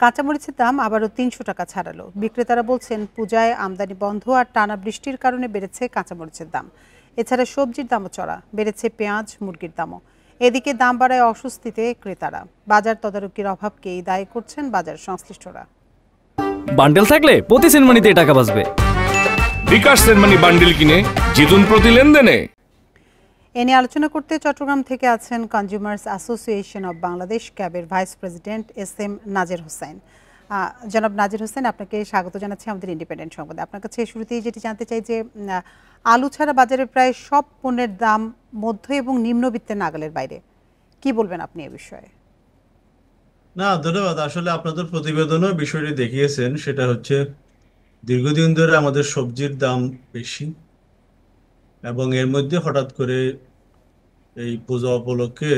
কাঁচামরিচের দাম আবারও ৩০০ টাকা ছাড়ালো। বিক্রেতারা বলছেন পূজায় আমদানি বন্ধ আর টানা বৃষ্টির কারণে বেড়েছে কাঁচামরিচের দাম। এছাড়া সবজির দামও চড়া, বেড়েছে পেঁয়াজ, মুরগির দামও। এদিকে দাম বাড়ায় অস্বস্তিতে ক্রেতারা। বাজার তদারকির অভাবকেই দায়ী করছেন বাজার সংশ্লিষ্টরা। বান্ডেল থাকলে প্রতি সেনমানিতে টাকা বাঁচবে। বিকাশ সেনমানি বান্ডেল কিনে জিতুন প্রতি লেনদেনে। এ নিয়ে আলোচনা করতে চট্টগ্রাম থেকে আছেন কনজিউমার্স অ্যাসোসিয়েশন অব বাংলাদেশ ক্যাবের ভাইস প্রেসিডেন্ট SM নাজির হোসেন। জনাব নাজির হোসেন, আপনাকে স্বাগত জানাচ্ছি আমাদের ইন্ডিপেন্ডেন্ট সংবাদে। আপনার কাছে শুরুতেই যেটি জানতে চাই যে আলু ছাড়া বাজারে প্রায় সব পণ্যের দাম মধ্য এবং নিম্নবিত্তের নাগালের বাইরে, কি বলবেন আপনি এ বিষয়ে? না, ধন্যবাদ। আসলে আপনাদের প্রতিবেদনও বিষয়টি দেখিয়েছেন, সেটা হচ্ছে দীর্ঘদিন ধরে আমাদের সবজির দাম বেশি এবং এর মধ্যে হঠাৎ করে এই পূজা উপলক্ষে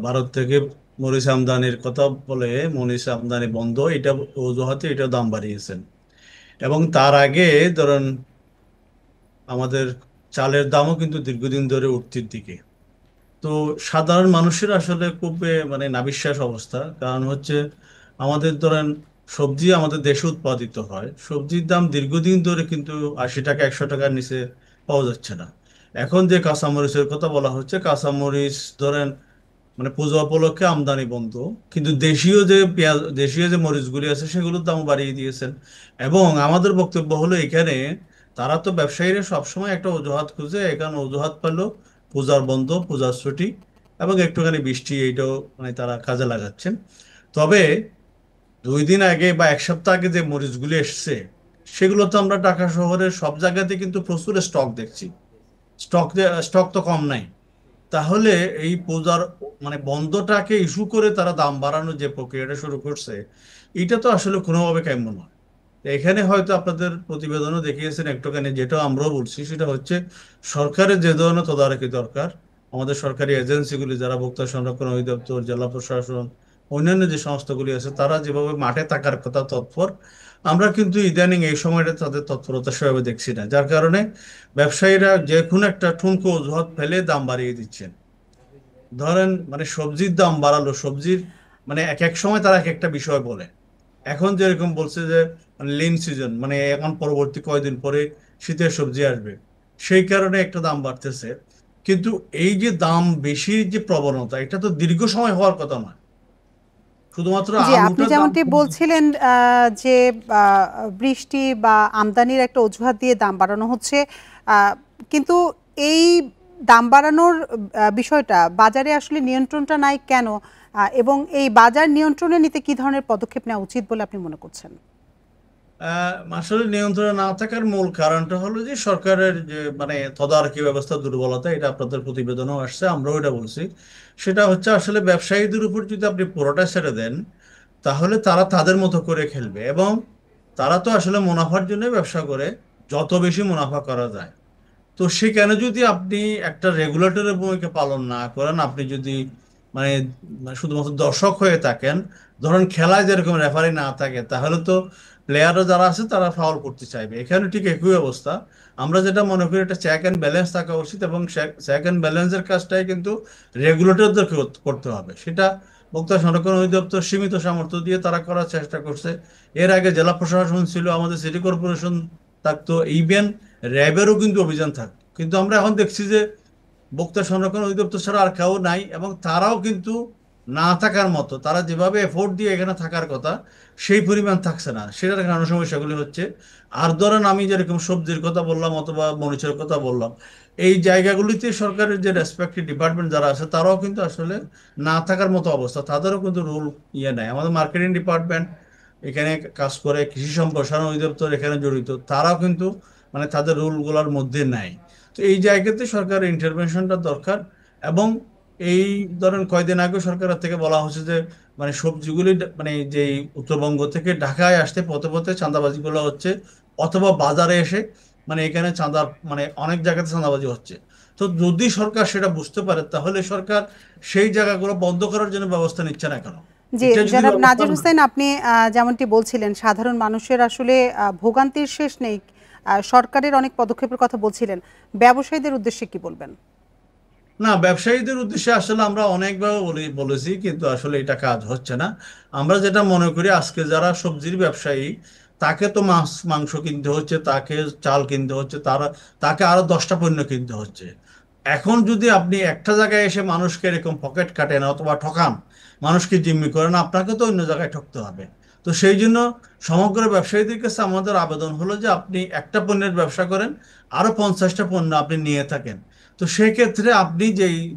ভারত থেকে মরিচ আমদানির কথা বলে মরিচ আমদানি বন্ধ, এটা অজুহাতে এটা দাম বাড়িয়েছেন। এবং তার আগে ধরেন আমাদের চালের দামও কিন্তু দীর্ঘদিন ধরে উঠতির দিকে। তো সাধারণ মানুষের আসলে খুব মানে নাবিশ্বাস অবস্থা। কারণ হচ্ছে আমাদের ধরেন সবজি আমাদের দেশে উৎপাদিত হয়, সবজির দাম দীর্ঘদিন ধরে কিন্তু 80 টাকা 100 টাকার নিচে পাওয়া যাচ্ছে না। এখন যে কাঁচামরিচের কথা বলা হচ্ছে, কাঁচামরিচ ধরেন মানে পূজা উপলক্ষে আমদানি বন্ধ, কিন্তু দেশীয় যে পেঁয়াজ, দেশীয় যে মরিচগুলি আছে সেগুলোর দাম বাড়িয়ে দিয়েছেন। এবং আমাদের বক্তব্য হলো এখানে তারা তো ব্যবসায়ীরা সবসময় একটা অজুহাত খুঁজে, এখানে অজুহাত পেল পূজার বন্ধ, পূজার ছুটি এবং একটুখানি বৃষ্টি, এইটাও মানে তারা কাজে লাগাচ্ছেন। তবে 2 দিন আগে বা 1 সপ্তাহ আগে যে মরিচগুলি এসছে সেগুলো তো আমরা ঢাকা শহরের সব জায়গাতে কিন্তু প্রচুর স্টক দেখছি। স্টক তো কম নাই। তাহলে এই পূজার মানে বন্ধটাকে ইস্যু করে তারা দাম বাড়ানোর যে প্রক্রিয়াটা শুরু করছে, এটা তো আসলে কোনোভাবে কাম্য নয়। এখানে হয়তো আপনাদের প্রতিবেদনও দেখিয়েছেন একটুখানি, যেটা আমরাও বলছি, সেটা হচ্ছে সরকারের যে ধরনের তদারকি দরকার, আমাদের সরকারি এজেন্সিগুলি যারা ভোক্তা সংরক্ষণ অধিদপ্তর, জেলা প্রশাসন, অন্যান্য যে সংস্থাগুলি আছে, তারা যেভাবে মাঠে থাকার কথা তৎপর, আমরা কিন্তু ইদানিং এই সময়টা তাদের তৎপরতা সেভাবে দেখছি না। যার কারণে ব্যবসায়ীরা যে কোনো একটা ঠুনকো অজুহাত ফেলে দাম বাড়িয়ে দিচ্ছেন। ধরেন মানে সবজির দাম বাড়ালো, সবজির মানে এক এক সময় তারা এক একটা বিষয় বলে। এখন যেরকম বলছে যে মানে লিন সিজন, মানে এখন পরবর্তী কয়দিন পরে শীতের সবজি আসবে, সেই কারণে একটা দাম বাড়তেছে। কিন্তু এই যে দাম বেশির যে প্রবণতা, এটা তো দীর্ঘ সময় হওয়ার কথা নয়। শুধুমাত্র জি, আপনি যেমনটি বলছিলেন যে বৃষ্টি বা আমদানির একটা অজুহাত দিয়ে দাম বাড়ানো হচ্ছে, কিন্তু এই দাম বাড়ানোর বিষয়টা বাজারে আসলে নিয়ন্ত্রণটা নাই কেন, এবং এই বাজার নিয়ন্ত্রণে নিতে কি ধরনের পদক্ষেপ নেওয়া উচিত বলে আপনি মনে করছেন? আসলে নিয়ন্ত্রণে না থাকার মূল কারণটা হলো যে সরকারের যে মানে তদারকি ব্যবস্থা দুর্বলতা। এটা আপনাদের প্রতিবেদনও আসছে, আমরাও এটা বলছি। সেটা হচ্ছে আসলে ব্যবসায়ীদের উপর যদি আপনি পুরোটা ছেড়ে দেন, তাহলে তারা তাদের মতো করে খেলবে এবং তারা তো আসলে মুনাফার জন্য ব্যবসা করে, যত বেশি মুনাফা করা যায়। তো সেখানে যদি আপনি একটা রেগুলেটরের ভূমিকা পালন না করেন, আপনি যদি মানে শুধুমাত্র দর্শক হয়ে থাকেন, ধরেন খেলায় যেরকম রেফারি না থাকে, তাহলে তো প্লেয়াররা যারা আছে তারা ফাউল করতে চাইবে। এখানে ঠিক একই অবস্থা। আমরা যেটা মনে করি, এটা চেক অ্যান্ড ব্যালেন্স থাকা উচিত এবং চেক অ্যান্ড ব্যালেন্সের কাজটাই কিন্তু রেগুলেটরদের করতে হবে। সেটা ভোক্তা সংরক্ষণ অধিদপ্তর সীমিত সামর্থ্য দিয়ে তারা করার চেষ্টা করছে। এর আগে জেলা প্রশাসন ছিল, আমাদের সিটি কর্পোরেশন থাকতো, ইভেন র্যাবেরও কিন্তু অভিযান থাকতো। কিন্তু আমরা এখন দেখছি যে ভোক্তা সংরক্ষণ অধিদপ্তর ছাড়া আর কেউ নাই এবং তারাও কিন্তু না থাকার মতো, তারা যেভাবে এফোর্ট দিয়ে এখানে থাকার কথা সেই পরিমাণ থাকছে না। সেটার কারণে সমস্যাগুলি হচ্ছে। আর ধরেন আমি যেরকম সবজির কথা বললাম অথবা মরিচের কথা বললাম, এই জায়গাগুলিতে সরকারের যে রেসপেক্টিভ ডিপার্টমেন্ট যারা আছে তারাও কিন্তু আসলে না থাকার মতো অবস্থা, তাদেরও কিন্তু রুল নেয়। আমাদের মার্কেটিং ডিপার্টমেন্ট এখানে কাজ করে, কৃষি সম্প্রসারণ অধিদপ্তর এখানে জড়িত, তারাও কিন্তু মানে তাদের রুলগুলোর মধ্যে নাই। তো এই জায়গাতে সরকারের ইন্টারভেনশনটা দরকার। এবং এই ধরেন কয়দিন আগে সরকারের থেকে বলা হচ্ছে যে মানে সবজিগুলি মানে যে উত্তরবঙ্গ থেকে ঢাকায় আসতে পথে পথে চাঁদাবাজিগুলো হচ্ছে, অথবা বাজারে এসে মানে এখানে চাঁদা মানে অনেক জায়গাতে চাঁদাবাজি হচ্ছে। তো যদি সরকার সেটা বুঝতে পারে, তাহলে সরকার সেই জায়গাগুলো বন্ধ করার জন্য ব্যবস্থা নিচ্ছে না কেন? জি, জনাব নাজির হোসেন, আপনি যেমনটি বলছিলেন সাধারণ মানুষের আসলে ভোগান্তির শেষ নেই, সরকারের অনেক পদক্ষেপের কথা বলছিলেন, ব্যবসায়ীদের উদ্দেশ্যে কি বলবেন? না, ব্যবসায়ীদের উদ্দেশ্যে আসলে আমরা অনেকভাবে বলেছি, কিন্তু আসলে এটা কাজ হচ্ছে না। আমরা যেটা মনে করি, আজকে যারা সবজির ব্যবসায়ী, তাকে তো মাছ মাংস কিনতে হচ্ছে, তাকে চাল কিনতে হচ্ছে, তাকে আরো 10টা পণ্য কিনতে হচ্ছে। এখন যদি আপনি একটা জায়গায় এসে মানুষকে এরকম পকেট কাটেন অথবা ঠকান, মানুষকে জিম্মি করেন, আপনাকে তো অন্য জায়গায় ঠকতে হবে। তো সেই জন্য সমগ্র ব্যবসায়ীদের কাছে আমাদের আবেদন হলো যে আপনি একটা পণ্যের ব্যবসা করেন, আরো 50টা পণ্য আপনি নিয়ে থাকেন। তো সেক্ষেত্রে আপনি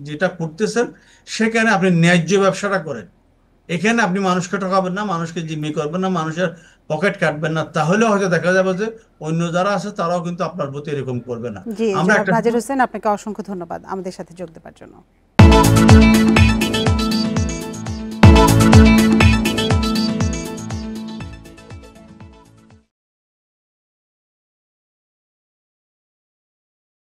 যেটা করতেছেন, সেখানে আপনি ন্যায্য ব্যবসাটা করেন। এখানে আপনি মানুষকে ঠকাবেন না, মানুষকে জিম্মি করবেন না, মানুষের পকেট কাটবেন না, তাহলে হয়তো দেখা যাবে যে অন্য যারা আছে তারাও কিন্তু আপনার প্রতি এরকম করবে না। জি, আমরা জনাব একটা নাজির হোসেন, আপনাকে অসংখ্য ধন্যবাদ আমাদের সাথে যোগ দেওয়ার জন্য।